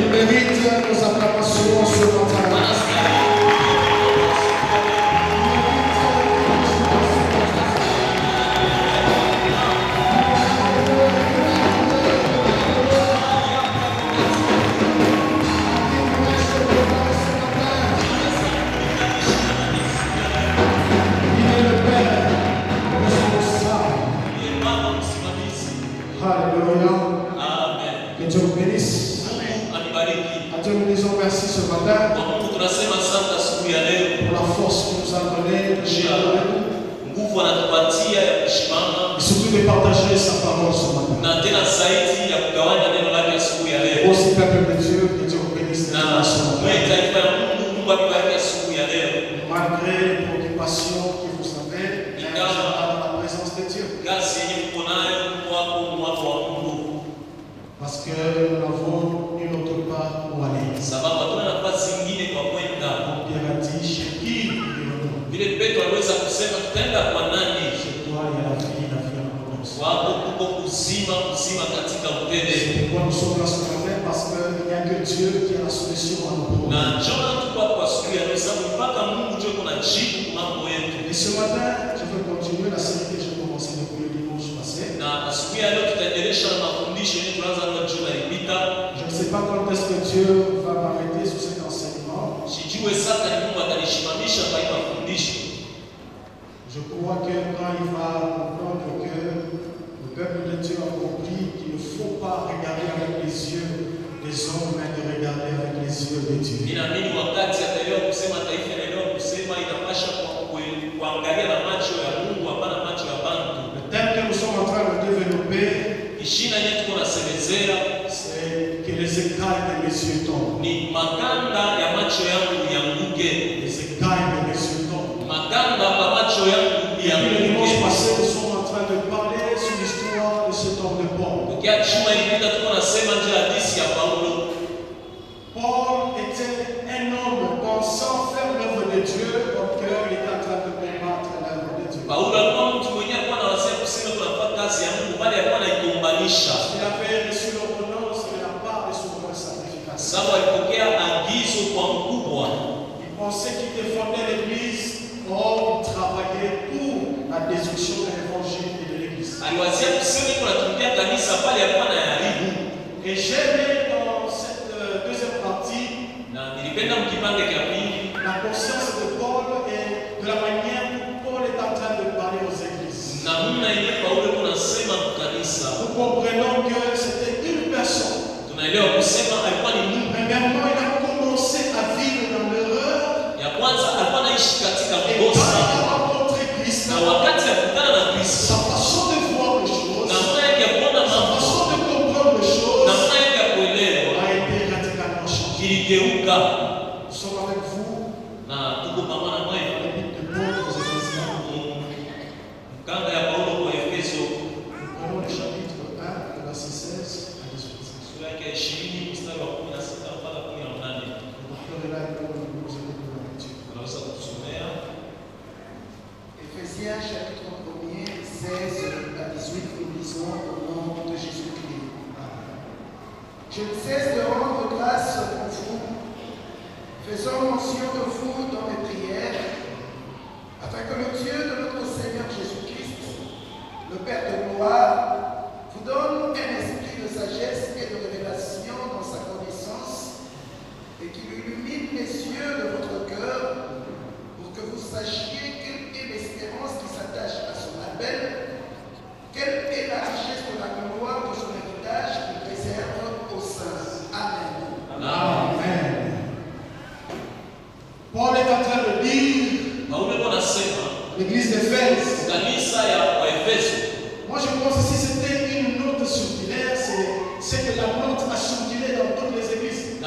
Il mérite nos acclamations ce matin. Merci ce matin pour la force qu'il nous a donnée de gérer avec nous et surtout de partager sa parole ce matin. Aussi peuple de Dieu, que Dieu vous bénisse. Malgré les préoccupations que vous avez, dans la présence de Dieu. Parce que nous n'avons nul autre part où aller. Pierre a dit, chez qui irons-nous? Chez toi, il y a la vie en abondance. C'est pourquoi nous sommes là ce matin, parce qu'il n'y a que Dieu qui a la solution à nos problèmes. Et ce matin, je veux continuer la série que j'ai commencée depuis le dimanche passé. Je ne sais pas quand est-ce que Dieu va m'arrêter sur cet enseignement. Je crois que quand il va comprendre que le peuple de Dieu a compris qu'il ne faut pas regarder avec les yeux des hommes, mais de regarder avec les yeux de Dieu. Le thème que nous sommes en train de développer, c'est que les écailles de mes yeux tombent. Les écailles de mes yeux tombent. Et puis le dimanche passé, nous sommes en train de parler sur l'histoire de cet homme de Paul. Paul était un homme pensant faire l'œuvre de Dieu, donc il était en train de combattre l'œuvre de Dieu. Il avait reçu l'ordonnance de la part de son roi sacrificateur. Il pensait qu'il défendait l'Église, or il travaillait pour la destruction de l'Évangile et de l'Église. Et j'aimais dans cette deuxième partie la conscience de Paul et de la manière dont Paul est en train de parler aux églises. Nous comprenons que c'était une personne. Premièrement, il a commencé à vivre dans l'erreur. Et quand il a rencontré Christ, sa façon de voir les choses, sa façon de comprendre les choses a été radicalement changée. Nous sommes avec vous. Le but de Paul aux Éphésiens. Nous prenons le chapitre 1, verset 16 à 18. Éphésiens chapitre 1er, 16 à 18, nous lisons au nom de Jésus-Christ. Je ne cesse de rendre grâce pour vous, faisant mention de vous dans mes prières, afin que le Dieu de notre Seigneur Jésus-Christ, le Père de gloire, vous donne un esprit de sagesse et de révélation dans sa connaissance, et qu'il illumine les yeux de votre cœur, pour que vous sachiez quelle est l'espérance qui s'attache à son appel, quelle est la richesse de la gloire de son héritage qu'il préserve aux saints. Amen. Amen. Paul est en train de dire l'église d'Éphèse. Moi je pense que si c'était une note circulaire, c'est que la note a circulé dans toutes les églises. Et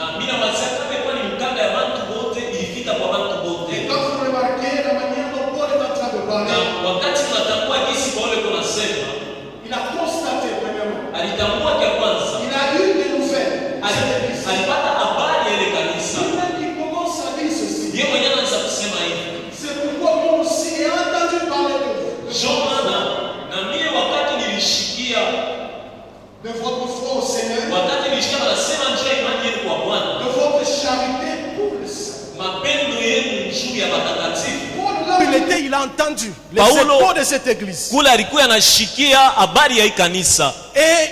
quand vous remarquez la manière dont Paul est en train de parler, il a constaté premièrement, il a eu des nouvelles à cette église. Lui-même il commence à dire ceci. C'est pourquoi moi aussi j'ai entendu parler de vous. De votre foi au Seigneur. entendu les échos de cette église. Kule alikuwa anashikia habari ya kanisa. Et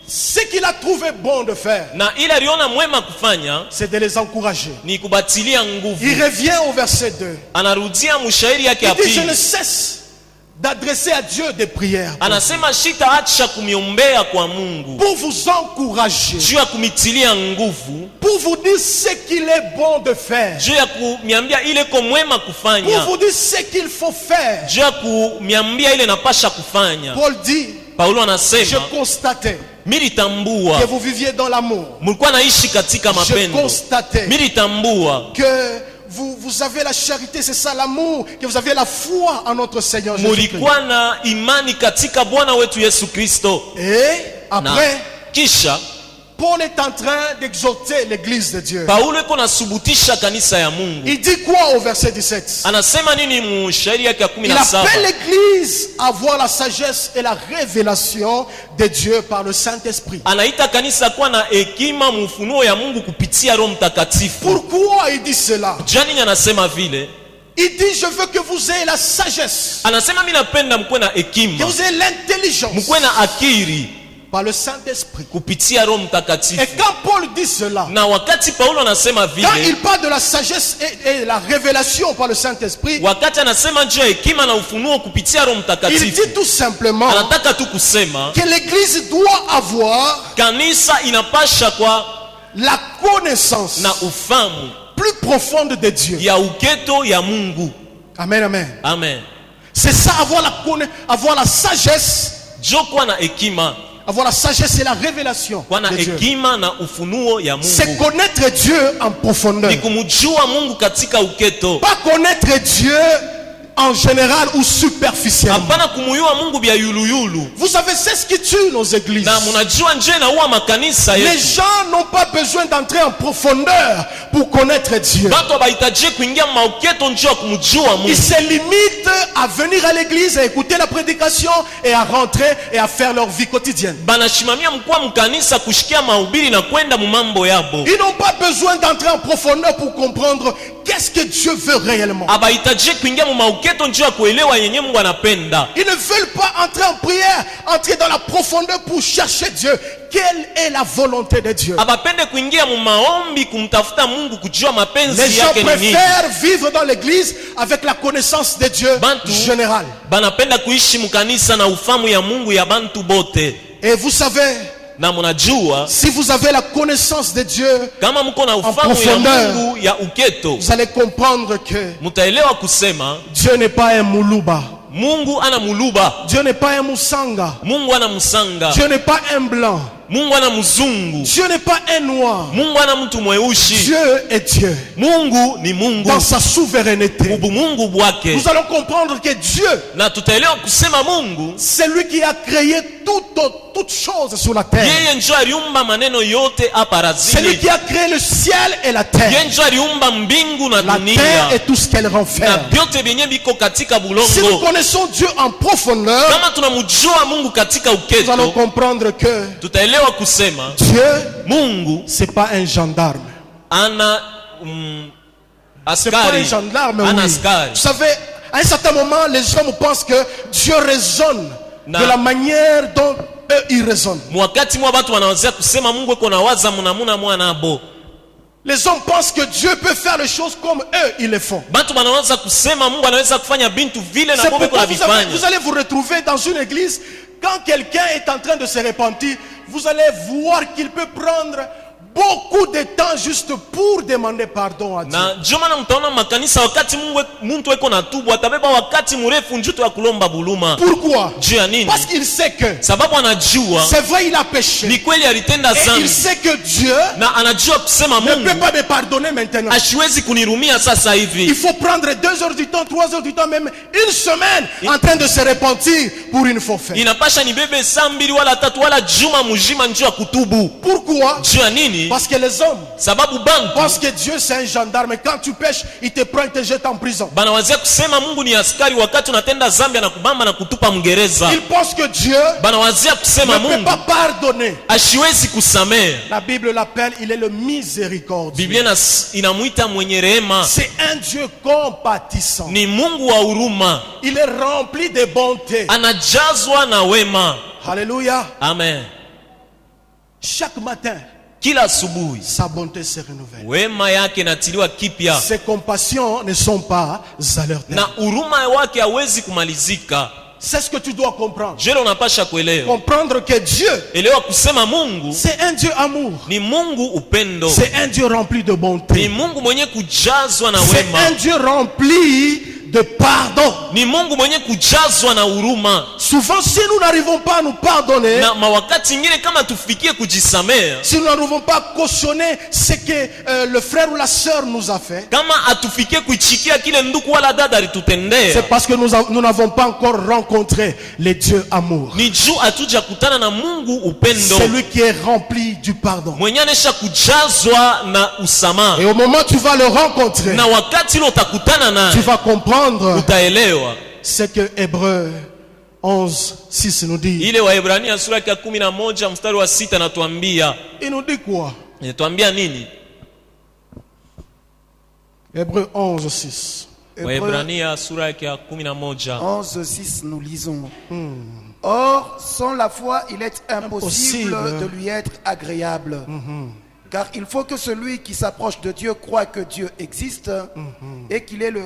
ce qu'il a trouvé bon de faire, na ile aliona mwema kufanya, c'est de les encourager. Ni kubatilia nguvu. Il revient au verset 2. Anarudia mshairi yake ya pili. Il dit, pili. je ne cesse d'adresser à Dieu des prières. Anasema sitaacha kumiombea kwa Mungu. Pour vous encourager. Juu ya kumitilia nguvu. Pour vous dire ce qu'il est bon de faire. Juu ya kumiambia ile ko mwema kufanya. Pour vous dire ce qu'il faut faire. Juu ya kumiambia ile napasha kufanya. Paul dit, Paulo anasema, je constatais militambua que vous viviez dans l'amour. Mulikuwa naishi katika mapendo. Je constatais militambua que vous avez la charité, c'est ça l'amour, que vous avez la foi en notre Seigneur Jésus-Christ. Mulikuwa na imani katika Bwana wetu Yesu Kristo. Et après, kisha Paul est en train d'exhorter l'église de Dieu. Paulo yuko nasubutisha kanisa ya Mungu. Il dit quoi au verset 17? Anasema nini mshairi yake ya 17? Il appelle l'église à voir la sagesse et la révélation de Dieu par le Saint-Esprit. Anaita kanisa kuwa na hekima mfunuo ya Mungu kupitia Roho Mtakatifu. Pourquoi il dit cela? Janini anasema vile. Il dit, je veux que vous ayez la sagesse. Anasema mimi napenda mkuwe na hekima. Que vous ayez l'intelligence. Mkuwe na akili. Par le Saint-Esprit. Kupitia Roho Mtakatifu. Et quand Paul dit cela, na wakati Paulo anasema vile, quand il parle de la sagesse et la révélation par le Saint-Esprit, wakati anasema juu ya hekima na ufunuo kupitia Roho Mtakatifu, il dit tout simplement anataka tu kusema que l'église doit avoir kanisa inapasha kwa la connaissance na ufahamu plus profonde de Dieu. Ya uketo ya Mungu. Amen, amen. Amen. C'est ça, avoir la sagesse. Jokwa na hekima. Avoir la sagesse et la révélation de Dieu. C'est connaître Dieu en profondeur. Pas connaître Dieu en général ou superficiellement. Vous savez, c'est ce qui tue nos églises. Les gens n'ont pas besoin d'entrer en profondeur pour connaître Dieu. Ils se limitent à venir à l'église, à écouter la prédication et à rentrer et à faire leur vie quotidienne. Ils n'ont pas besoin d'entrer en profondeur pour comprendre qu'est-ce que Dieu veut réellement. Ils ne veulent pas entrer en prière, entrer dans la profondeur pour chercher Dieu. Quelle est la volonté de Dieu? Les gens préfèrent vivre dans l'église avec la connaissance de Dieu générale. Et vous savez, si vous avez la connaissance de Dieu en profondeur, vous allez comprendre que Dieu n'est pas un mouluba. Dieu n'est pas un moussanga. Dieu n'est pas un blanc. Dieu n'est pas un noir. Dieu est Dieu. Dans sa souveraineté. Nous allons comprendre que Dieu, c'est lui qui a créé toutes choses sur la terre. C'est lui qui a créé le ciel et la terre. La terre et tout ce qu'elle renferme. Si nous connaissons Dieu en profondeur, nous allons comprendre que Dieu, c'est pas un gendarme. C'est pas un gendarme, oui. Vous savez, à un certain moment, les hommes pensent que Dieu raisonne de la manière dont eux ils raisonnent. Les hommes pensent que Dieu peut faire les choses comme eux ils le font. C'est pourquoi vous allez vous retrouver dans une église. Quand quelqu'un est en train de se repentir, vous allez voir qu'il peut prendre beaucoup de temps juste pour demander pardon à Dieu. Pourquoi? Parce qu'il sait que c'est vrai, il a péché. Et il sait que Dieu ne peut pas me pardonner maintenant. Il faut prendre 2 heures du temps, 3 heures du temps, même une semaine en train de se repentir pour une fois fait. Pourquoi? nini? Parce que les hommes Sababu bantu pensent que Dieu c'est un gendarme. Quand tu pêches, il te prend, il te jette en prison. banawazia kusema Mungu ni askari, wakati unatenda zambi anakubamba na kutupa mgereza. Ils pensent que Dieu Banawazia kusema ne peut Mungu pas pardonner. ashiwezi kusamea. La Bible l'appelle, il est le miséricordieux. Biblia inamuita mwenye rehema. C'est un Dieu compatissant. Ni Mungu wa huruma, Il est rempli de bonté. anajazwa na wema. Alléluia. Amen. Chaque matin, Kila asubuhi sa bonté se renouvelle. wema yake natiliwa kipya, Ses compassions ne sont pas à leur terme. na huruma wake hawezi kumalizika. C'est ce que tu dois comprendre. Jele unapasha kuelewa, Comprendre que Dieu, elewa kusema Mungu c'est un Dieu amour. ni Mungu upendo, C'est un Dieu rempli de ni bonté. Mungu mwenye kujazwa na C'est wema, un Dieu rempli de pardon. ni Mungu mwenye kujazwa na huruma. Souvent, si nous n'arrivons pas à nous pardonner, Na mawakati ingine kama tufikie kujisamea, si nous n'arrivons pas à cautionner ce que le frère ou la sœur nous a fait, kama atufikie kuichikia kile ndugu wala dada alitutendea, c'est parce que nous n'avons pas encore rencontré le Dieu amour. ni juu hatuja kutana na Mungu upendo, Celui qui est rempli du pardon. mwenye anesha kujazwa na usamaha. Et au moment où tu vas le rencontrer, Na wakati ile utakutana tu naye vas comprendre utaelewa ce que Hébreux 11:6 nous dit. ile. Waebrania sura ya 11 mstari wa 6 natuambia, Il nous dit quoi? inatuambia nini? Hébreux 11:6. Waebrania sura ya 11 11:6 nous lisons. Or, sans la foi, il est impossible de lui être agréable. Car il faut que celui qui s'approche de Dieu croit que Dieu existe et qu'il est le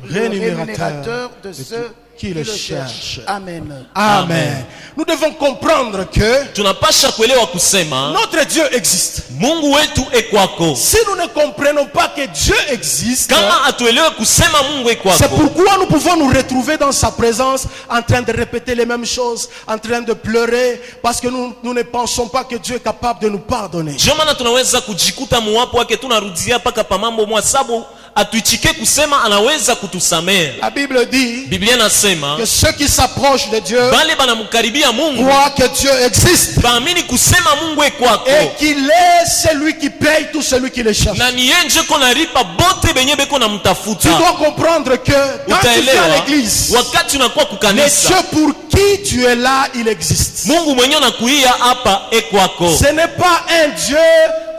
rémunérateur de ceux qui le cherchent. Amen. Amen. Nous devons comprendre que tunapasha kuelewa kusema notre Dieu existe. Mungu wetu ekwako. Si nous ne comprenons pas que Dieu existe, Kama atuelewe kusema Mungu c'est ekwako, pourquoi nous pouvons nous retrouver dans sa présence en train de répéter les mêmes choses, en train de pleurer, parce que nous ne pensons pas que Dieu est capable de nous pardonner. ndio maana tunaweza kujikuta muwapo wake tunarudia paka pa mambo mwa sababu atuichike kusema anaweza kutusamea. La Bible dit Biblia nasema que ceux qui s'approchent de Dieu bale banamkaribia Mungu croient que Dieu existe baamini kusema Mungu ekwako, et qu'il est celui qui paye tout celui qui le cherche. na ni yeye nje kona ripa bote benye beko na Tu mtafuta. dois comprendre que quand tu viens à l'église, wakati unakuwa le kukanisa, Dieu pour qui tu es là, il existe. Mungu mwenyewe nakuia hapa ekwako. Ce n'est pas un Dieu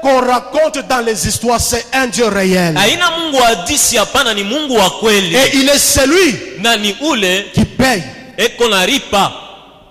qu'on raconte dans les histoires, c'est un Dieu réel. Haina Mungu wa hadisi, hapana, ni Mungu wa kweli, Et il est celui na ni ule qui paye eko na ripa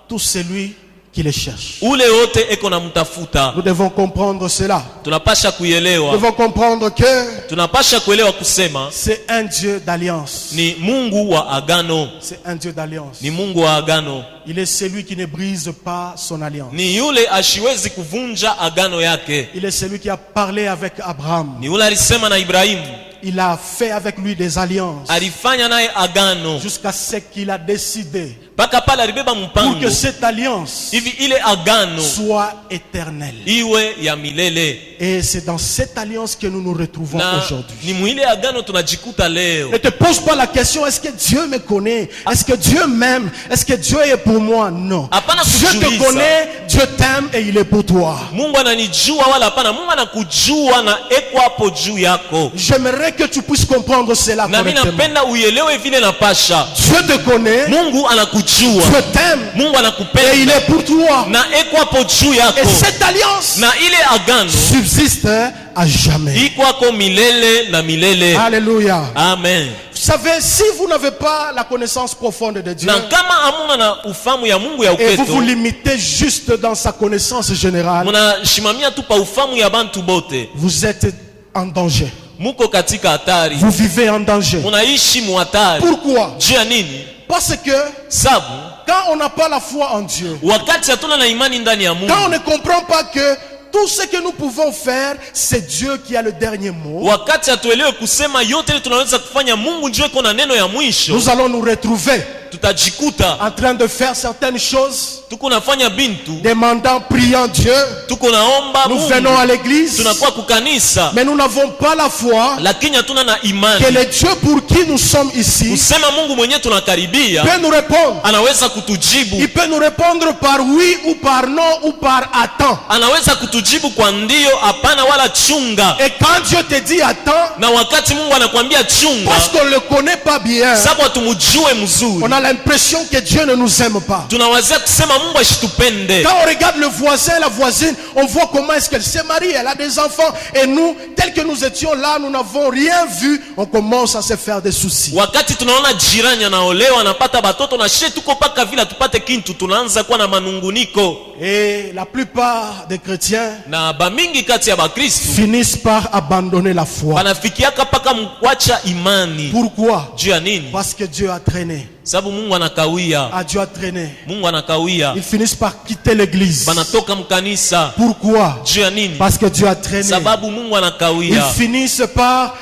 tout celui qui le cherche. ule wote eko na mtafuta. Nous devons comprendre cela. Tunapasha Nous kuelewa, devons comprendre que tunapasha kuelewa kusema c'est un Dieu d'alliance. ni Mungu wa agano, C'est un Dieu d'alliance. ni Mungu wa agano, Il est celui qui ne brise pas son alliance. ni yule ashiwezi kuvunja agano yake, Il est celui qui a parlé avec Abraham. ni yule alisema na Ibrahimu, Il a fait avec lui des alliances alifanya naye agano jusqu'à ce qu'il a décidé mpaka pale alibeba pour mpango que cette alliance hivi ile agano soit éternelle. iwe ya milele. Et c'est dans cette alliance que nous nous retrouvons Na aujourd'hui. ni mwile agano tunajikuta leo. Ne te pose pas la question, est-ce que Dieu me connaît? Est-ce que Dieu m'aime? Est-ce que Dieu est pour moi? Non. Hapana Dieu te kujiuliza. connaît, Dieu t'aime et il est pour toi. Mungu ananijua wala hapana, Mungu anakujua na eko hapo juu yako. J'aimerais que tu puisses comprendre cela Na mimi correctement. napenda uelewe vile napasha. Dieu te connaît, Mungu anakujua, Dieu t'aime Mungu et il anakupenda est pour toi. na eko hapo juu Et yako, cette alliance na ile agano subsiste à jamais. iko hapo milele na milele. Alléluia. Amen. Vous savez, si vous n'avez pas la connaissance profonde de Dieu Na kama hamuna na ufamu ya Mungu ya et vous vous upeto, limitez juste dans sa connaissance générale, munashimamia tu pa ufamu ya bantu bote, vous êtes en danger. muko katika hatari, Vous vivez en danger. munaishi muhatari. Pourquoi? Juu ya nini? Parce que Sabu quand on n'a pas la foi en Dieu, wakati hatuna na imani ndani ya Mungu, quand on ne comprend pas que tout ce que nous pouvons faire, c'est Dieu qui a le dernier mot, wakati hatuelewe kusema yote ile tunaweza kufanya, Mungu ndio iko na neno ya mwisho, nous allons nous retrouver tutajikuta en train de faire certaines choses, tuko nafanya bintu, demandant, priant Dieu. tuko naomba Nous Mungu, venons à l'église, tunakuwa kukanisa, mais nous n'avons pas la foi lakini hatuna na imani que le Dieu pour qui nous sommes ici kusema Mungu mwenyewe tunakaribia peut nous répondre. anaweza kutujibu. Il peut nous répondre par oui ou par non ou par attends. Anaweza kutujibu kwa ndio, hapana wala chunga. Et quand Dieu te dit attends, Na wakati Mungu anakuambia chunga, parce qu'on ne le connaît pas bien, sababu hatumjue mzuri, on a l'impression que Dieu ne nous aime pas. tunaweza kusema Mungu ashitupende. Quand on regarde le voisin, la voisine, on voit comment est-ce qu'elle s'est mariée, elle a des enfants. Et nous, tel que nous étions là, nous n'avons rien vu. On commence à se faire des soucis. Wakati tunaona jirani anaolewa anapata batoto na she tuko paka vile tupate kintu, tunaanza kuwa na manunguniko. Et la plupart des chrétiens Na bamingi kati ya Bakristo finissent par abandonner la foi. wanafikiaka paka mkuacha imani. Pourquoi? Juu ya nini? Parce que Dieu a traîné. Sababu Mungu anakawia. Dieu a traîné. Mungu anakawia. Ils finissent par quitter l'église. Banatoka mkanisa. Pourquoi? Juu ya nini? Parce que Dieu a traîné. Sababu Mungu anakawia. Ils finissent par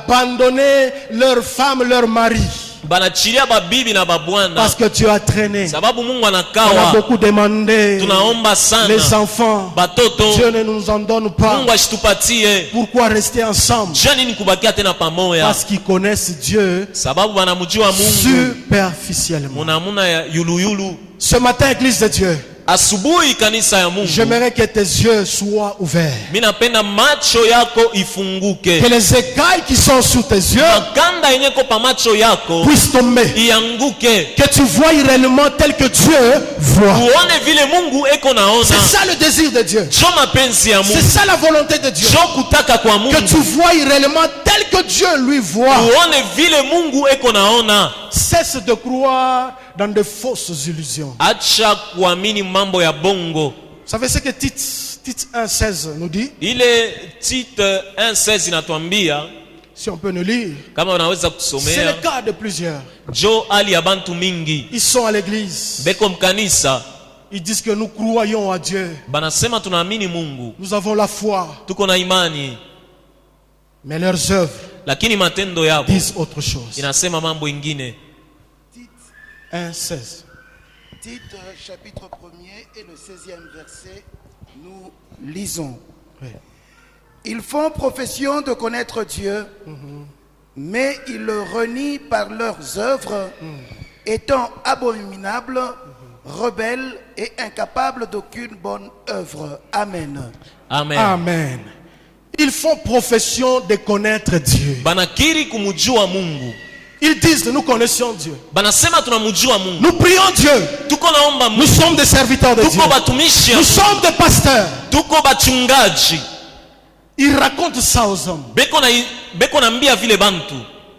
abandonner leur femme, leur mari. Banachilia babibi na babwana. Parce que Dieu a traîné. Sababu Mungu On a anakawa. beaucoup demandé. Tunaomba sana. Les enfants. Batoto. Dieu ne nous en donne pas. Mungu ashitupatie. Pourquoi rester ensemble? Jua nini kubakia tena pamoja? Parce qu'ils connaissent Dieu Sababu wanamjua Mungu superficiellement. munamuna ya yuluyulu. Ce matin, Église de Dieu, Asubuhi kanisa ya Mungu, j'aimerais que tes yeux soient ouverts. mimi napenda macho yako ifunguke. Que les écailles qui sont sous tes yeux Maganda yenye ko pa macho yako puissent tomber. ianguke. Que tu vois réellement tel que Dieu voit. Uone vile Mungu eko naona. C'est ça le désir de Dieu. Jo mapenzi ya C'est Mungu. ça la volonté de Dieu. Jo kutaka kwa Que Mungu. tu vois réellement tel que Dieu lui voit. Uone vile Mungu eko naona. Cesse de croire dans de fausses illusions. Acha kuamini mambo ya bongo. Vous savez ce que Tite 1,16 nous dit? Ile Tite 1:16 inatuambia, Si on peut nous lire. kama unaweza C'est kusomea. le cas de plusieurs. Jo ali ya bantu mingi Ils sont à l'église. beko mkanisa, Ils disent que nous croyons à Dieu. banasema tunaamini Mungu, Nous avons la foi. tuko na imani, Mais leurs œuvres lakini matendo yao disent autre chose. inasema mambo ingine. 1,16. Tite chapitre 1er et le 16e verset, nous lisons. Oui. Ils font profession de connaître Dieu, mais ils le renient par leurs œuvres, étant abominables, rebelles et incapables d'aucune bonne œuvre. Amen. Amen. Amen. Ils font profession de connaître Dieu. Banakiri kumujua Mungu. Ils disent nous connaissons Dieu. Banasema tunamujua Mungu. Nous prions Dieu. Tuko naomba Nous Mungu. sommes des serviteurs de Dieu. Tuko batumishi. Nous sommes des pasteurs. Tuko bachungaji. Ils racontent ça aux hommes. Beko nambia vile bantu.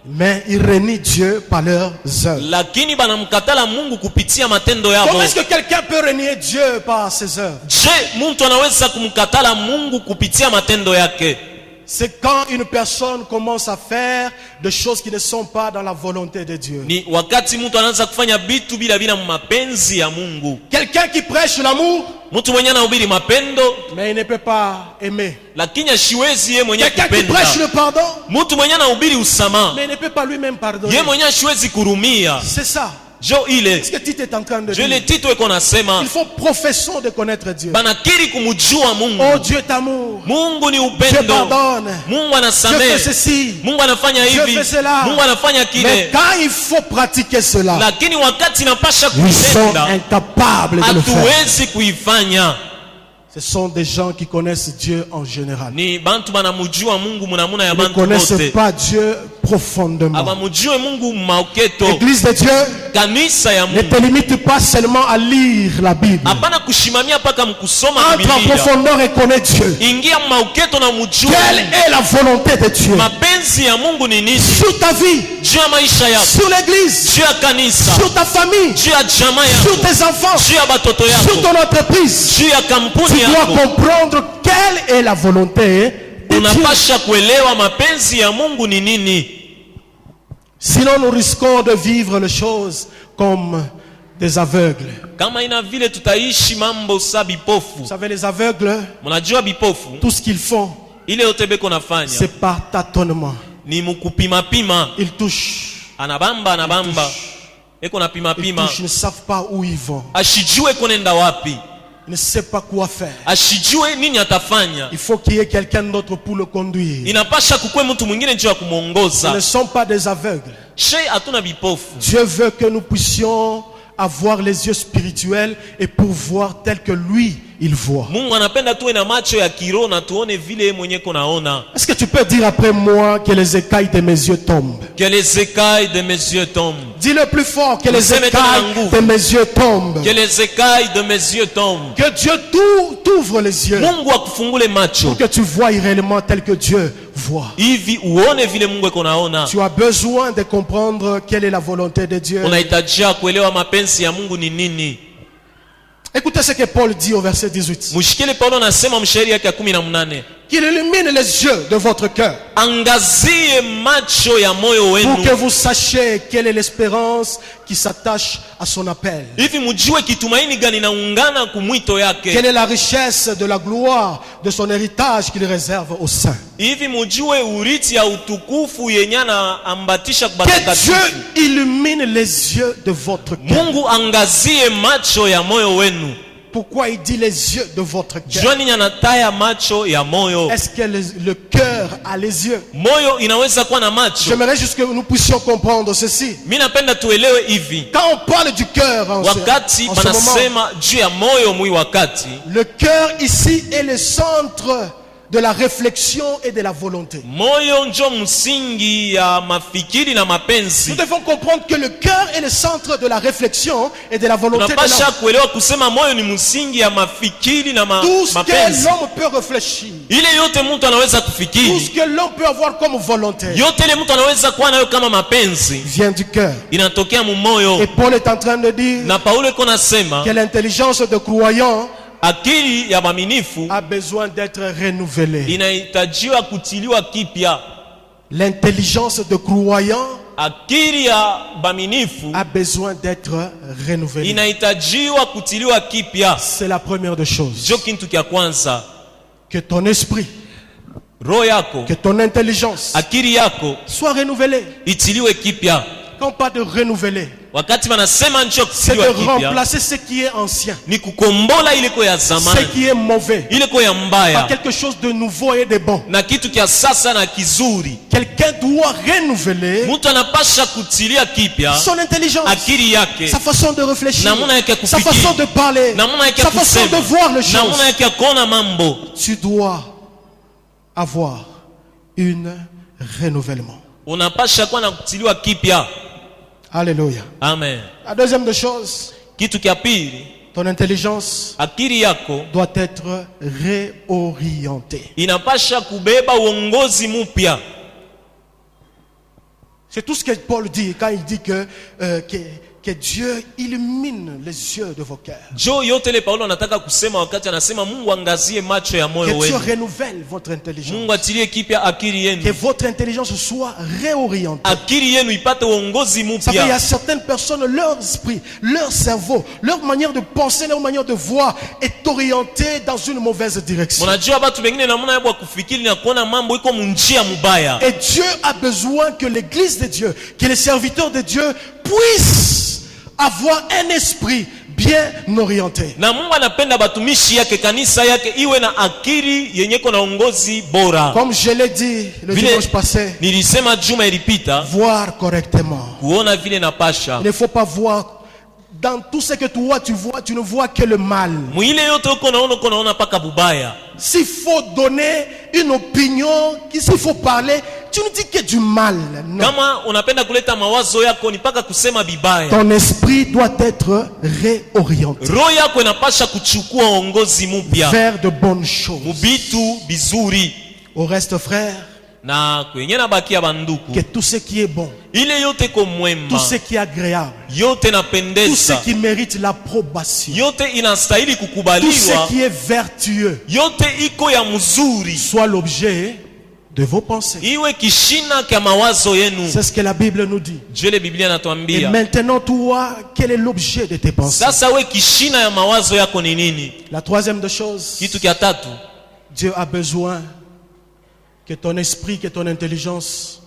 Mais ils renient Dieu par leurs œuvres. Lakini banamkatala Mungu kupitia matendo yao. Comment est-ce que quelqu'un peut renier Dieu par ses œuvres? Je, mtu anaweza kumkatala Mungu kupitia matendo yake? C'est quand une personne commence à faire des choses qui ne sont pas dans la volonté de Dieu. Ni wakati mtu anaanza kufanya bitu bila mapenzi ya Mungu. Quelqu'un qui prêche l'amour, Mtu mwenye anahubiri mapendo mais il ne peut pas aimer. lakini ashiwezi yeye mwenye Quelqu'un qui kupenda. prêche le pardon, Mtu mwenye anahubiri usamaha mais il ne peut pas lui-même pardonner. yeye mwenye ashiwezi kurumia. C'est ça. Jo ile Ce que Tite est en train de je le dire. tito eko nasema Ils font profession de connaître Dieu. banakiri kumjua Mungu. Oh, Dieu est amour. Mungu ni Dieu upendo. pardonne. Mungu Dieu anasamehe. fait ceci. Mungu anafanya Dieu hivi. fait cela. Mungu anafanya Mais kile. quand il faut pratiquer cela, Lakini wakati napasha ils sont kutenda incapables de le faire. hatuwezi kuifanya. Ce sont des gens qui connaissent Dieu en général. Ni bantu banamujua Mungu munamuna ya Ils ne bantu connaissent bote. pas Dieu profondément. Abamujue Mungu maoketo. L'église de Dieu Kanisa ya ne Mungu te limite pas seulement à lire la Bible. hapana kushimamia paka mkusoma Entre en Biblia. profondeur et connais Dieu. Ingia maoketo na mujue Quelle est la volonté de Dieu mapenzi ya Mungu ni nini sur ta vie, juu ya maisha yako, sur l'église, juu ya kanisa, sur ta famille, juu ya jamaa sur yako, tes enfants, juu ya batoto sur yako, ton entreprise. juu ya kampuni Tu dois yako. comprendre quelle est la volonté de Dieu. Unapasha kuelewa mapenzi ya Mungu ni nini. Sinon, nous risquons de vivre les choses comme des aveugles. Kama ina vile tutaishi mambo sa bipofu. Vous savez, les aveugles, Mnajua bipofu tout ce qu'ils font, ile yote beko nafanya c'est par tâtonnement. ni mukupima pima, Ils touchent, anabamba eko na pima Et puis, pima, ils ne savent pas où ils vont. ashijue konenda wapi, Ils ne savent pas quoi faire. ashijue nini atafanya. Il faut qu'il y ait quelqu'un d'autre pour le conduire. Inapasha kukue mtu mwingine njoo ya Nous ne kumuongoza. sommes pas des aveugles. She hatuna vipofu. Dieu veut que nous puissions avoir les yeux spirituels et pour voir tel que lui, il voit. Mungu anapenda tuwe na macho ya kiroho na tuone vile yeye mwenyewe kunaona. Est-ce que tu peux dire après moi que les écailles de mes yeux tombent? Que les écailles de mes yeux tombent. Dis-le plus fort, que les Useme tena écailles na nguvu. de mes yeux tombent. Que les écailles de mes yeux tombent. Que Dieu t'ouvre les yeux Mungu akufungule macho. pour que tu vois réellement tel que Dieu voit. Hivi uone vile Mungu kunaona. Tu as besoin de comprendre quelle est la volonté de Dieu. Unahitajia kuelewa mapenzi ya Mungu ni nini. Écoutez ce que Paul dit au verset 18. Mshikile Paulo anasema mshairi yake ya 18. Qu'il illumine les yeux de votre cœur Angazie macho ya moyo pour que wenu. vous sachiez quelle est l'espérance qui s'attache à son appel. Hivi mjue kitumaini gani naungana kumwito yake. Quelle est la richesse de la gloire de son héritage qu'il réserve aux saints. Hivi mjue urithi ya utukufu yenye ambatisha Que kubatakatifu. Dieu illumine les yeux de votre cœur. Mungu angazie macho ya moyo wenu. Pourquoi il dit les yeux de votre cœur? Jua nini anataya macho ya moyo. Est-ce que le cœur a les yeux? Moyo inaweza kuwa na macho. J'aimerais juste que nous puissions comprendre ceci. Mimi napenda tuelewe hivi. Quand on parle du cœur en Wakati ce moment, panasema juu ya moyo mwi wakati. le cœur ici est le centre de la réflexion et de la volonté. Moyo njo msingi ya mafikiri na mapenzi. Nous devons comprendre que le cœur est le centre de la réflexion et de la volonté de Tunapasha l'homme. kuelewa kusema moyo ni msingi ya mafikiri na Tout ce que mapenzi. l'homme peut réfléchir, Ile yote mtu anaweza tout ce kufikiri, que l'homme peut avoir comme volonté, yote ile mtu anaweza kuwa nayo kama mapenzi vient du cœur. inatokea mu moyo. Et Paul est en train de dire Na Paulo iko nasema que l'intelligence de croyant akili ya maminifu a besoin d'être renouvelée. inahitajiwa kutiliwa kipya. L'intelligence de croyant Akili ya baminifu a besoin d'être renouvelée. inahitajiwa kutiliwa kipya. C'est la première des choses. Jo kintu kya kwanza, Que ton esprit, roho yako, que ton intelligence akili yako soit renouvelée. itiliwe kipya. Quand on parle de renouveler, Wakati wanasema ncho c'est de kutiliwa kipya, remplacer ce qui est ancien, ni kukombola ile kwa ya ce zamani, qui est mauvais, ile kwa ya par mbaya quelque chose de nouveau et de bon. na kitu kya sasa na kizuri. Quelqu'un doit renouveler Mtu anapasha kutilia kipya son intelligence, akili yake, sa façon de réfléchir, namuna yake ya sa façon kufikiri, de parler, namuna yake ya sa façon de kusema, voir les choses. namuna yake ya kuona mambo. Tu dois avoir un renouvellement. Unapasha kuwa na kutiliwa kipya. Alléluia. Amen. La deuxième des choses, Kitu kya pili, ton intelligence akili yako doit être réorientée. inapasha kubeba uongozi mpya. C'est tout ce que Paul dit quand il dit que Dieu illumine les yeux de vos cœurs. Jo yote ile Paulo anataka kusema wakati anasema Mungu angazie macho ya Que moyo Dieu wenu. renouvelle votre intelligence. Mungu atilie kipya akili Que yenu. votre intelligence soit réorientée. Akili yenu ipate uongozi Ça fait, il y a mpya. certaines personnes, leur esprit, leur cerveau, leur manière de penser, leur manière de voir est orientée dans une mauvaise direction. Mnajua watu wengine namna yao ya kufikiri na kuona mambo iko munjia mubaya. Et Dieu a besoin que l'église de Dieu, que les serviteurs de Dieu puissent avoir un esprit bien orienté. Na Mungu anapenda batumishi yake, kanisa yake iwe na akili yenye iko na uongozi bora. Comme je l'ai dit le Vile dimanche passé, nilisema juma ilipita, voir correctement. kuona vile napasha. Il ne faut pas voir dans tout ce que toi tu vois, tu ne vois que le mal. Mwile yote uko naona paka bubaya. S'il faut donner une opinion, s'il faut parler, tu ne dis que du mal. Non. Kama unapenda kuleta mawazo yako ni paka kusema bibaya. Ton esprit doit être réorienté Roho yako inapasha kuchukua uongozi mpya vers de bonnes choses. mubitu bizuri. Au reste, frère, Na kwenye nabakia banduku, que tout ce qui est bon, ile yote ko mwema, tout ce qui est agréable, yote tout ce napendeza, qui mérite l'approbation, yote inastahili tout ce kukubaliwa, qui est vertueux, yote iko ya mzuri, soit l'objet de vos pensées. iwe kishina kya mawazo yenu. C'est ce que la Bible nous dit. Jele Biblia Et inatuambia. maintenant, toi, quel est l'objet de tes pensées? Sasa we kishina ya mawazo yako ni nini? La troisième des choses, Kitu kya tatu, Dieu a besoin que ton esprit, que ton intelligence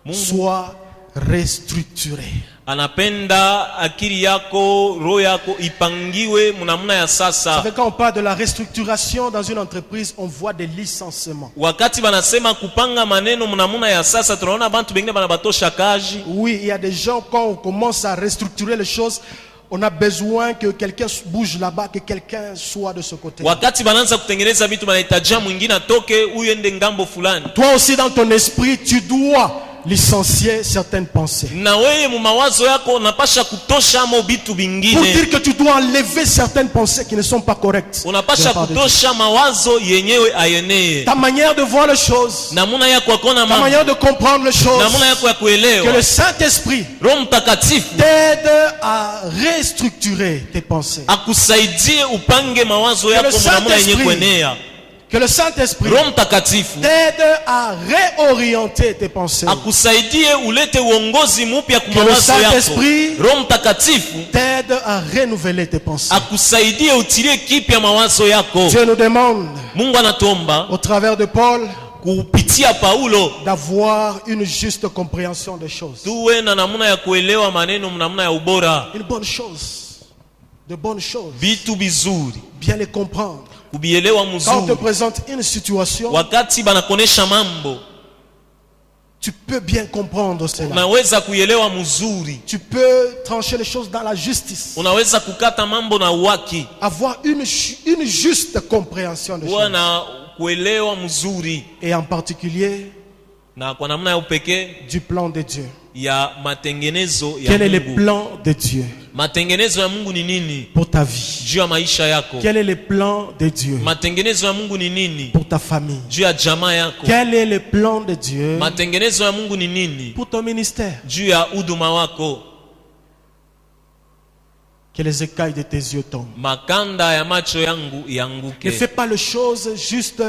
Mungu soit restructuré. Anapenda akili yako, roho yako ipangiwe mnamna ya Vous sasa. savez, quand on parle de la restructuration dans une entreprise, on voit des licenciements. Wakati banasema kupanga maneno mnamna ya sasa, tunaona bantu bengine banabatosha kazi. Oui, il y a des gens, quand on commence à restructurer les choses, on a besoin que quelqu'un bouge là-bas, que quelqu'un soit de ce côté. Wakati banaanza kutengeneza vitu banahitajia mwingine atoke huyu ende ngambo fulani. Toi aussi dans ton esprit, tu dois licencier certaines pensées. Na wewe mu mawazo yako unapasha kutosha mo bitu Pour bingine. dire que tu dois enlever certaines pensées qui ne sont pas correctes. Unapasha kutosha mawazo yenyewe ayeneye. Ta manière de voir les choses, Namuna yako kuona ta mambo. manière de comprendre les choses, Namuna yako ya que kuelewa. le Saint-Esprit Roho Mtakatifu t'aide à restructurer tes pensées. akusaidie upange mawazo yako mnamuna yenye kuenea. Que le Saint-Esprit Roho Mtakatifu t'aide à réorienter tes pensées. akusaidie ulete uongozi mpya kwa Que le mawazo yako. Saint-Esprit Roho Mtakatifu t'aide à renouveler tes pensées. akusaidie utilie kipya mawazo yako. Dieu nous demande, Mungu anatuomba au travers de Paul, kupitia Paulo d'avoir une juste compréhension des choses. tuwe na namna ya kuelewa maneno namna ya ubora. Une bonne chose, de bonnes choses, Vitu bizuri bien les comprendre. kubielewa Quand on te mzuri. présente une situation, Wakati banakonesha mambo tu peux bien comprendre cela. unaweza kuelewa mzuri. Tu peux trancher les choses dans la justice. Unaweza kukata mambo na uwaki. Avoir une juste compréhension des Kuwa choses. na kuelewa mzuri Et en particulier, na kwa namna ya upekee du plan de Dieu. ya matengenezo ya Quel est le Mungu. plan de Dieu Matengenezo ya Mungu ni nini pour ta vie? juu ya maisha yako? Quel est le plan de Dieu Matengenezo ya Mungu ni nini pour ta famille? juu ya jamaa yako? Quel est le plan de Dieu Matengenezo ya Mungu ni nini pour ton ministère? juu ya huduma wako? Que les écailles de tes yeux tombent. Makanda ya macho yangu Ne yanguke. fais pas les choses juste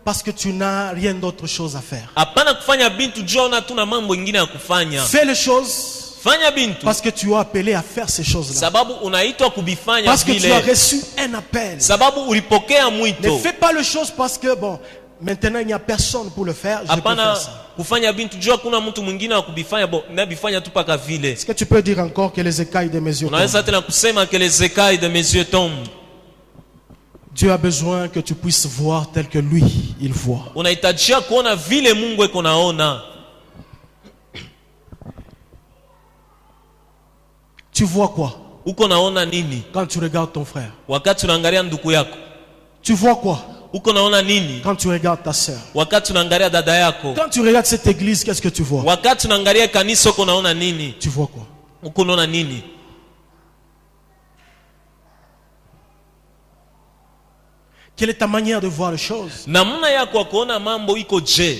parce que tu n'as rien d'autre chose à faire. Hapana kufanya bintu juu una tuna mambo ingine ya kufanya. Fais les choses Fanya bintu parce que tu es appelé à faire ces choses-là. sababu unaitwa kubifanya Parce que tu as vile, reçu un appel. sababu ulipokea Ne mwito. fais pas les choses parce que, bon, maintenant il n'y a personne pour le faire. Je peux Hapana faire ça. kufanya bintu juu hakuna mtu mwingine wa kubifanya, bo nabifanya tu paka vile. Est-ce que tu peux dire encore que les écailles de mes yeux Unaweza tombent? tena kusema que les écailles de mes yeux tombent. Dieu a besoin que tu puisses voir tel que lui, il voit. Unahitajia kuona vile Mungu eko naona. Tu vois quoi Uko naona nini quand tu regardes ton frère? wakati unaangalia ndugu yako? Tu vois quoi Uko naona nini quand tu regardes ta sœur? wakati unaangalia dada yako? Quand tu regardes cette église, qu'est-ce que tu vois? Wakati unaangalia kanisa uko naona nini? Tu vois quoi? Uko naona nini? Quelle est ta manière de voir les choses? Namna yako ya kuona mambo iko je?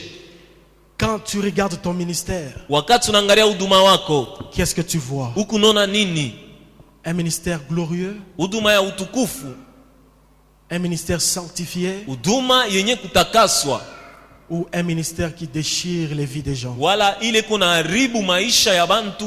Quand tu regardes ton ministère, Wakati unaangalia huduma wako qu'est-ce que tu vois? uko naona nini? Un ministère glorieux, Huduma ya utukufu, un ministère sanctifié, huduma yenye kutakaswa, ou un ministère qui déchire les vies des gens? wala ile kuna haribu maisha ya bantu?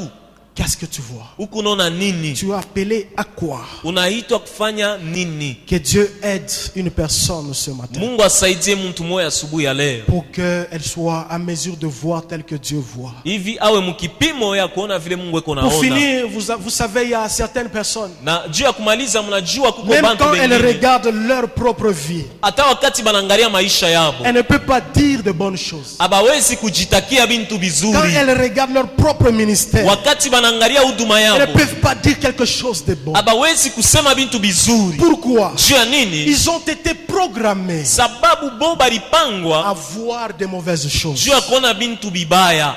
Qu'est-ce que tu vois? Uko naona nini? Tu es appelé à quoi? Unaitwa kufanya nini? Que Dieu aide une personne ce matin Mungu asaidie mtu moya asubuhi ya leo pour qu'elle soit à mesure de voir tel que Dieu voit. hivi awe mkipimo ya kuona vile Mungu eko Pour naona. finir, vous savez, il y a certaines personnes, Na juu ya kumaliza, mnajua kuko même bantu quand elles bengine regardent leur propre vie, hata wakati banaangalia maisha yabo elles ne peuvent pas dire de bonnes choses. abawezi kujitakia bintu Quand bizuri. elles regardent leur propre ministère, Wakati banaangalia huduma elles ne yabo peuvent pas dire quelque chose de bon. abawezi kusema bintu bizuri. Pourquoi? Juu ya nini? Ils ont été programmés Sababu bo à balipangwa voir des mauvaises choses. juu ya kuona bintu bibaya.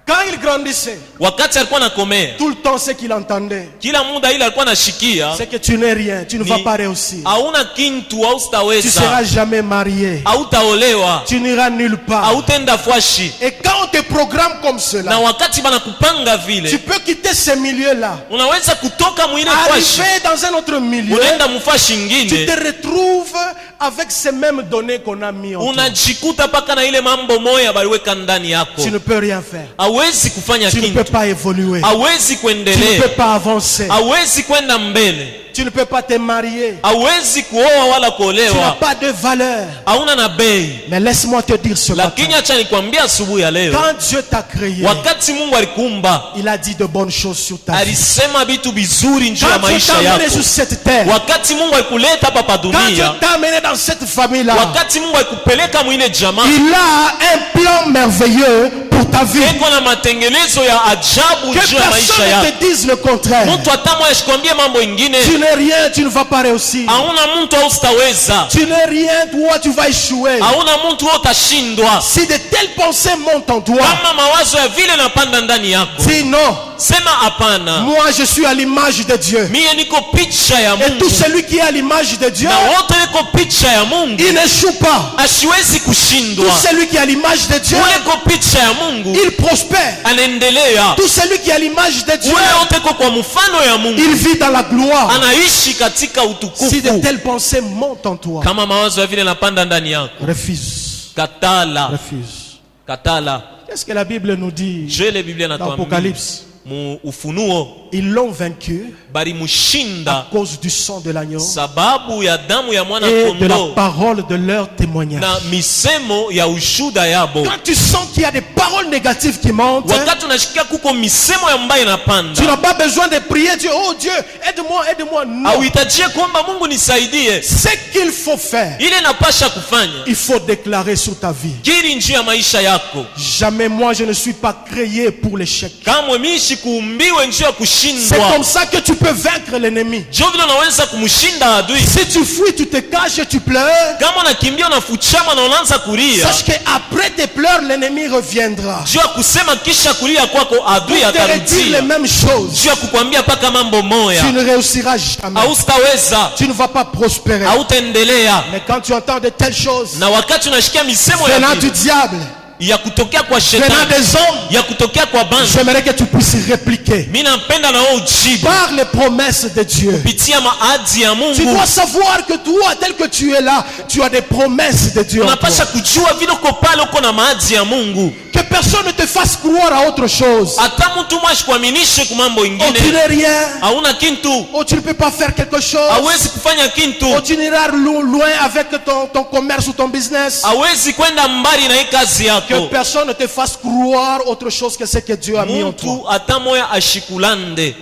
Quand il grandissait, Wakati alikuwa nakomea, tout le temps ce qu'il entendait, kila muda ile alikuwa nashikia c'est que tu n'es rien, tu ne vas pas réussir. hauna kintu au Tu seras sitaweza, jamais marié. hautaolewa, Tu n'iras nulle part. hautenda fwashi. Et quand on te programme comme Na cela, wakati banakupanga tu vile, peux quitter ce milieu-là, unaweza kutoka mwile fwashi arriver dans un autre milieu, unaenda mfashi tu ingine, te retrouves avec ces mêmes données qu'on a mis en toi. unajikuta paka na ile mambo moya baliweka ndani yako. Tu ne peux rien faire. Hawezi kufanya Tu ne peux kintu, pas évoluer. hawezi Tu ne peux kuendelea, pas avancer. hawezi kwenda mbele. Tu ne peux pas te marier. hauwezi kuoa wala Tu n'as kuolewa, pas de valeur. hauna na bei. Mais laisse-moi te dire ce matin. Lakini acha nikwambia asubuhi ya leo, Quand Dieu t'a créé, wakati Mungu alikuumba, il a dit de bonnes choses sur ta vie. alisema vitu vizuri juu ya Quand Dieu maisha t'a amené yako. sur cette terre, Wakati Mungu alikuleta hapa pa quand Dieu dunia, t'a amené dans cette famille-là, wakati Mungu alikupeleka mwile jamaa, il a un plan merveilleux pour ta vie. eko na matengenezo ya ajabu Que juu ya maisha personne yako. ne te dise le contraire. Mtu hata mmoja asikwambie mambo ingine, Tu n'es rien, tu ne vas pas réussir. hauna mtu au sitaweza, Tu n'es rien, toi tu vas échouer. hauna mtu wewe utashindwa. Si de telles pensées montent en toi, Kama mawazo ya vile napanda ndani yako, dis non. sema hapana, Moi je suis à l'image de Dieu. mie niko picha ya Et tout Mungu, celui qui est à l'image de Dieu, na wote niko picha ya Mungu, il n'échoue pas. asiwezi kushindwa. Tout celui qui est à l'image de Dieu, Ule ko picha ya Mungu il prospère. anaendelea. Tout celui qui est à l'image de Dieu, Ule wote ko kwa mfano ya Mungu, il vit dans la gloire. anaishi katika Si de utukufu. telles pensées montent en toi, Kama mawazo ya vile napanda ndani yako, refuse. katala, Refuse. katala. Qu'est-ce que la Bible nous dit Je le Biblia dans natuambia Apocalypse? mu Ufunuo, Ils l'ont vaincu bali à mushinda cause du sang de l'agneau sababu ya damu ya mwana et de la kondoo parole de leur témoignage. na misemo ya ushuda yabo. Quand tu sens qu'il y a des paroles négatives qui montent, Wakati unashikia kuko misemo ya mbaya tu inapanda, n'as pas besoin de prier Dieu. Oh Dieu, aide-moi, aide-moi. Non. auhitajie kuomba Mungu nisaidie. Ce qu'il faut faire, Ile napasha kufanya il faut déclarer sur ta vie. kiri njuu ya maisha yako. Jamais moi je ne suis pas créé pour l'échec. Kamwe miishi kuumbiwe njuu ya C'est kushindwa. comme ça que tu peux vaincre l'ennemi. Jo vile unaweza kumshinda adui. Si tu fuis, tu te caches et tu pleures, Kama unakimbia unafuchama na unaanza kulia, sache qu'après tes pleurs, l'ennemi reviendra. juu ya kusema kisha kulia kwako adui Pour te redire les atarudia, mêmes choses. juu ya kukwambia paka mambo moya, Tu ne réussiras jamais. haustaweza, Tu ne vas pas prospérer. hautaendelea. Mais quand tu entends de telles choses Na wakati unashikia misemo ya venant du vile, diable, ya kutokea kwa venant shetani, des hommes, ya kutokea kwa bandi, j'aimerais que tu puisses répliquer mimi napenda na wewe ujibu par les promesses de Dieu. kupitia maadi ya Tu Mungu. dois savoir que toi, tel que tu es là, tu as des promesses de Dieu en toi. Unapasha kujua vile uko pale uko na maadi ya Mungu. Que personne ne te fasse croire à autre chose. Hata mtu mmoja asikuaminishe kwa mambo Oh, tu ingine. n'es rien. Hauna kintu, Oh, tu ne peux pas faire quelque chose. hawezi kufanya Oh, kintu, tu n'iras loin avec ton commerce ou ton business. hawezi kwenda mbali na hii kazi Que yako. personne ne te fasse croire autre chose que ce que Dieu a mis en toi. Mtu hata moya ashikulande.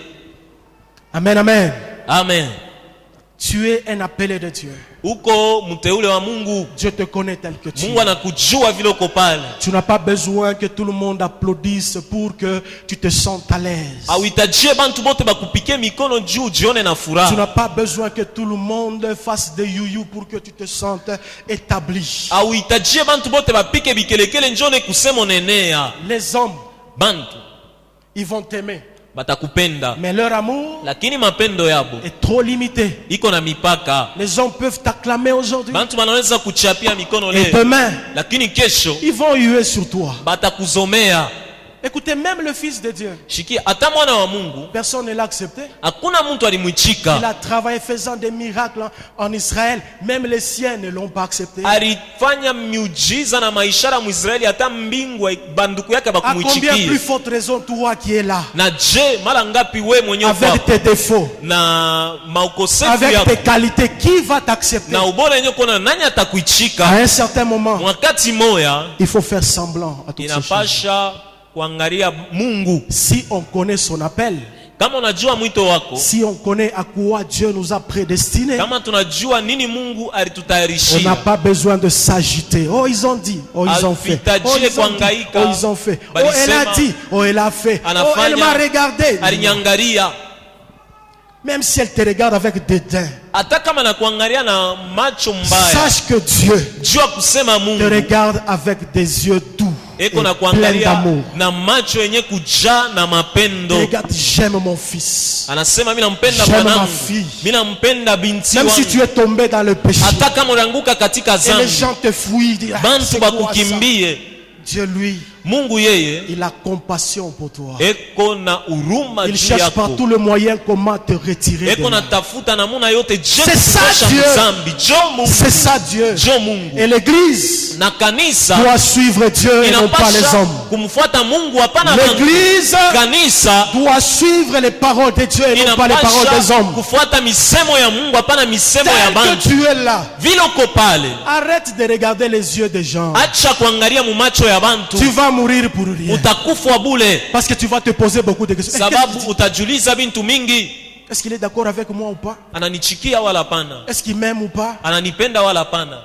Amen, amen. Amen. Tu es un appelé de Dieu. Uko mteule wa Mungu. Dieu te connaît tel que tu Mungu es. anakujua vile uko pale. Tu n'as pas besoin que tout le monde applaudisse pour que tu te sentes à l'aise. Auhitajie bantu bote bakupike mikono juu jione na Tu furaha. n'as pas besoin que tout le monde fasse des you-you pour que tu te sentes établi. Auhitajie bantu bote bapike bikelekele njone kusema nenea. Les hommes, Bantu ils vont t'aimer. batakupenda, Mais leur amour lakini mapendo yabo est trop limité. iko na mipaka. Les hommes peuvent t'acclamer aujourd'hui. Bantu banaweza kuchapia mikono Et leo, demain, lakini kesho ils vont huer sur toi. batakuzomea. Écoutez, même le Fils de Dieu, Shiki hata mwana wa Mungu personne ne l'a accepté. hakuna mtu Il alimwichika. a travaillé faisant des miracles en Israël. Même les siens ne l'ont pas accepté. Alifanya miujiza na maishara Mwisraeli, hata mbingu banduku yake À combien plus bakumwichikia. forte raison toi qui es là, Na je mara ngapi we mwenyewe avec kwako tes défauts, na maukosefu avec yako tes qualités, qui va t'accepter? na ubora yenyewe kuona nani À atakuichika. un certain moment, Wakati moya il faut faire semblant à toutes ces choses. inapasha kuangalia Mungu. Si on connaît son appel, Kama unajua mwito wako, si on connaît à quoi Dieu nous a prédestinés, kama tunajua nini Mungu on n'a alitutayarishia, pas besoin de s'agiter. Oh, ils ont dit. Oh, ils ont fait. Oh, ils ont dit. Oh, ils ont fait. Oh, elle a dit. Oh, elle a fait. Oh, elle m'a regardé. alinyangalia. Même si elle te regarde avec dédain, Hata kama nakuangalia na macho mbaya, sache que Dieu jua kusema te Mungu regarde avec des yeux doux et eko na pleins kuangalia d'amour. na macho yenye kujaa na Te mapendo. regarde, j'aime mon fils. Anasema mimi nampenda J'aime mwanangu, ma fille. mimi nampenda binti Même si tu wangu. es tombé dans le péché Hata kama unaanguka katika et les zambi, gens te fuient, disent, ah, bantu c'est quoi ça? bakukimbie, Dieu, lui, Mungu yeye il a compassion pour toi. eko na huruma Il juu cherche yako. par tous les moyens comment te retirer de Eko là. na tafuta namuna yote C'est ça, Dieu. C'est ça Dieu. Jo Mungu. Et l'église Na kanisa doit suivre Dieu et non pas les inapasha hommes. kumfuata Mungu hapana bantu. L'église Kanisa doit suivre les paroles de Dieu et non pas les paroles des inapasha hommes. kufuata misemo ya Mungu hapana misemo ya Tel que bantu. tu es là, Vile uko pale, arrête de regarder les yeux des gens. acha kuangalia mu macho ya bantu. Tu vas mourir pour rien. Utakufa bule Parce que tu vas te poser beaucoup de questions. sababu utajuliza bintu mingi. Est-ce qu'il est d'accord avec moi ou pas? Ananichikia wala hapana? Est-ce qu'il m'aime ou pas? Ananipenda wala hapana?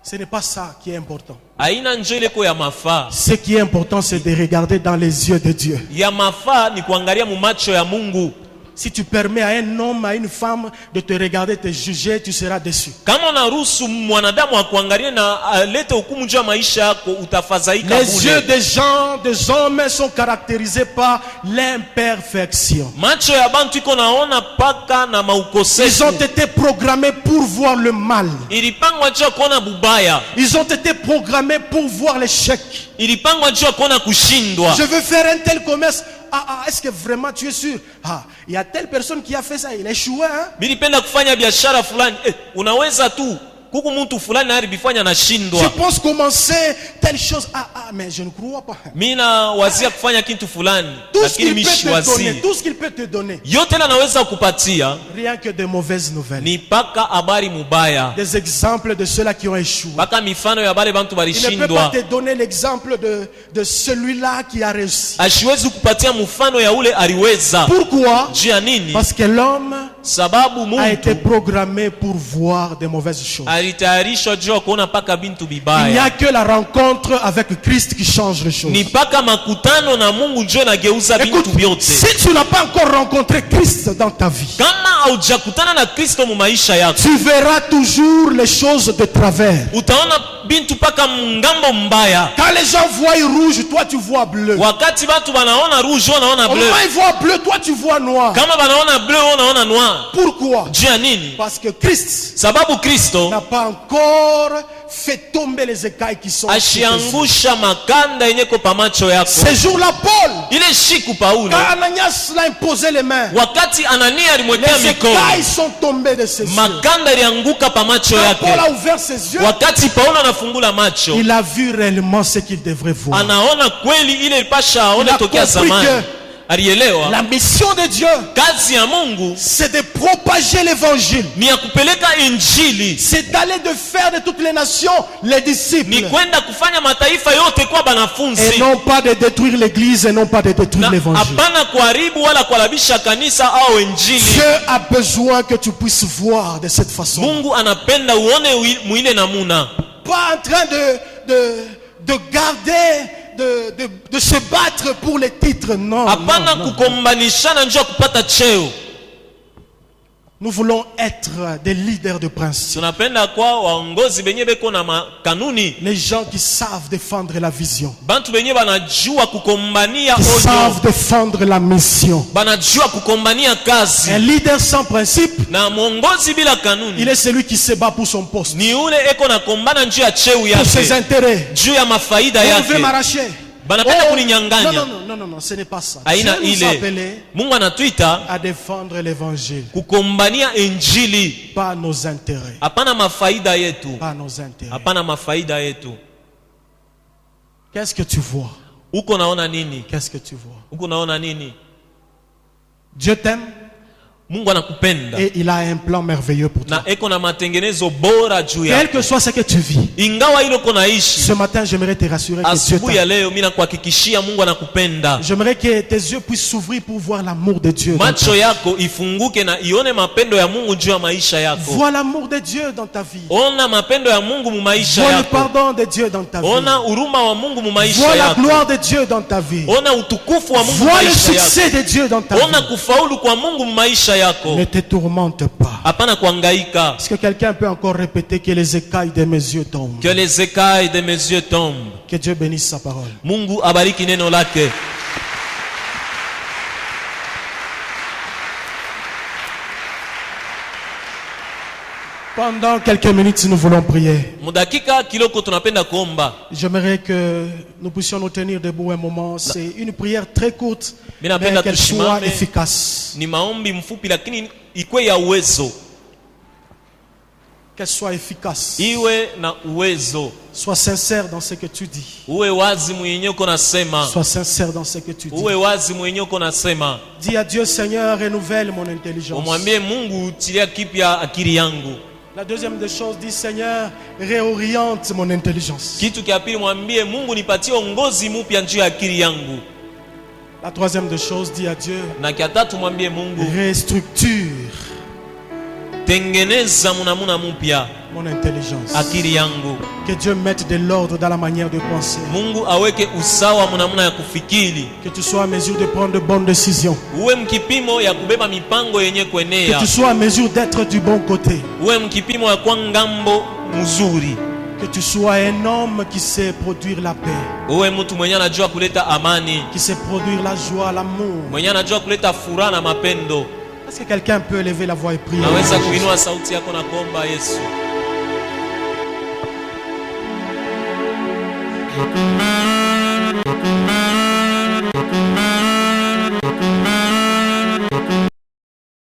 Ce n'est pas ça qui est important. Aina njo ileko ya mafaa. Ce qui est important, c'est de regarder dans les yeux de Dieu. Ya mafaa ni kuangalia mu macho ya Mungu. Si tu permets à un homme, à une femme de te regarder, te juger, tu seras déçu. Kama unaruhusu mwanadamu akuangalie na alete hukumu juu ya maisha yako, utafadhaika Les yeux bure. des gens, des hommes sont caractérisés par l'imperfection. Macho ya bantu iko naona paka na Ils maukosefu. ont été programmés pour voir le mal. Ilipangwa juu ya kuona bubaya. Ils ont été programmés pour voir l'échec. Ilipangwa juu ya kuona kushindwa. Je veux faire un tel commerce. Est-ce que vraiment tu es sûr? Il y a telle personne qui a fait ça, il a échoué. Hein? Nilipenda kufanya biashara fulani. Unaweza tu. Kuku mtu fulani alibifanya na Je shindwa. pense commencer telle chose. Mais je ne crois pas. Mina wazia kufanya kitu fulani. Tout ce Lakini qu'il peut te donner, mishiwazi. tout ce qu'il peut te donner, Yote la naweza kupatia. rien que de mauvaises nouvelles. Ni paka habari mubaya. Des exemples de ceux-là qui ont échoué. Paka mifano ya bale bantu Il ne peut pas balishindwa. te donner l'exemple de celui-là qui a réussi. Ashiwezi kupatia mfano ya ule aliweza. Pourquoi? Juu ya nini? Parce que l'homme Sababu a été Mungu programmé pour voir de mauvaises choses. alitayarishwa juu ya kuona paka bintu Il n'y a bibaya. que la rencontre avec Christ qui change les choses. Ni paka makutano na Mungu njo nageuza Écoute, bintu vyote. si tu n'as pas encore rencontré Christ dans ta vie, Kama haujakutana na Kristo mu maisha yako, tu verras toujours les choses de travers. utaona bintu paka ngambo mbaya. Quand les gens voient rouge, toi tu vois bleu. Wakati batu banaona rouge, wanaona Au bleu. moment ils voient bleu, toi tu vois noir. Kama banaona bleu, wanaona noir. Pourquoi? Juu ya nini? Parce que Christ Sababu Kristo n'a pas encore fait tomber les écailles qui sont sur tes yeux. ashiangusha makanda yenye ko pa macho yako. Ces jours-là, Paul, Ile shiku Paulo, quand Ananias l'a imposé les mains, wakati Anania alimwekea les mikono, écailles sont tombées de ses yeux. makanda ilianguka pa macho Quand Paul yake. a ouvert ses yeux, Wakati Paulo anafungula macho, il a vu réellement ce qu'il devrait voir. anaona kweli ile ilipasha Il aone a tokea compris zamani. que Alielewa la mission de Dieu, kazi ya Mungu c'est de propager l'évangile. ni ya kupeleka injili, C'est d'aller de faire de toutes les nations les disciples. ni kwenda kufanya mataifa yote kwa Et banafunzi, non pas de détruire l'église et non pas de détruire na l'évangile. hapana kuharibu wala kuharibisha kanisa au injili. Dieu a besoin que tu puisses voir de cette façon. Mungu anapenda uone mwile namuna, Pas en train de garder, de se battre pour les titres. Non, hapana non, non. kukombanishana njoo kupata cheo. Nous voulons être des leaders de principe. Tunapenda kwa waongozi benye beko na makanuni, Les gens qui savent défendre la vision. bantu benye banajua kukombania Qui savent onyo, défendre la mission. banajua kukombania Un kazi. leader sans principe, Na mwongozi bila il kanuni est celui qui se bat pour son poste, ni ule eko na kombana njuu ya cheu pour ses yake, intérêts. juu ya mafaida On veut yake. m'arracher. Banapenda Non, kuninyanganya. non, ce n'est pas ça. Aina Dieu nous a ile appelés Mungu anatuita à défendre l'évangile, kukombania injili, pas nos intérêts. hapana mafaida yetu, Pas nos intérêts. hapana mafaida yetu. Qu'est-ce que tu vois? Uko naona nini? Qu'est-ce que tu vois? Uko naona nini? Dieu t'aime Mungu anakupenda et il a un plan merveilleux pour toi. na eko na matengenezo bora juu Quel yako. que soit ce que tu vis, Ingawa hilo uko naishi, ce matin, j'aimerais te rassurer que Dieu asubuhi ya t'aime. leo mimi nakuhakikishia Mungu anakupenda. J'aimerais que tes yeux puissent s'ouvrir pour voir l'amour de Dieu. dans ta Macho vie. yako ifunguke na ione mapendo ya Mungu juu ya maisha yako. Vois l'amour de Dieu dans ta vie. Ona mapendo ya Mungu mu maisha Vois le yako. pardon de Dieu dans ta vie. Ona huruma wa Mungu mu maisha Vois la yako. gloire de Dieu dans ta vie. Ona utukufu wa Mungu mu Vois le maisha yako. succès de Dieu dans ta Ona vie. kufaulu kwa Mungu mu maisha yako. Ne te tourmente pas. Hapana kuhangaika. Est-ce que quelqu'un peut encore répéter que les écailles de mes yeux tombent? Que les écailles de mes yeux tombent. Que Dieu bénisse sa parole. Mungu abariki neno lake. Pendant quelques minutes, nous voulons prier. Mudakika kiloko tunapenda kuomba. J'aimerais que nous puissions nous tenir debout un moment. C'est une prière très courte, mais Minapenda qu'elle soit tusimame. efficace. Ni maombi mfupi lakini ikwe ya uwezo. Qu'elle soit efficace. Iwe na uwezo. Sois sincère dans ce que tu dis. Uwe wazi mwenye uko nasema. Sois sincère dans ce que tu dis. Uwe wazi mwenye uko nasema. Dis à Dieu, Seigneur, renouvelle mon intelligence. Umwambie Mungu tilia kipya akili yangu. La deuxième des choses, dis Seigneur, réoriente mon intelligence. Kitu kia pili mwambie Mungu nipatie ongozi mpya juu ya akili yangu. La troisième des choses, dis à Dieu, Na kia tatu mwambie Mungu restructure tengeneza munamuna mpya mon intelligence. akili yangu. Que Dieu mette de l'ordre dans la manière de penser. Mungu aweke usawa munamuna ya kufikiri. Que tu sois en mesure de prendre de bonnes décisions. Uwe mkipimo ya kubeba mipango yenye Que kuenea. tu sois en mesure d'être du bon côté. Uwe mkipimo ya kwa ngambo mzuri. Que tu sois un homme qui sait produire la paix. Uwe mtu mwenye anajua kuleta amani, Qui sait produire la joie, l'amour. mwenye anajua kuleta furaha na mapendo. Est-ce que quelqu'un peut élever la voix et prier? Naweza kuinua sauti yako na kuomba Yesu.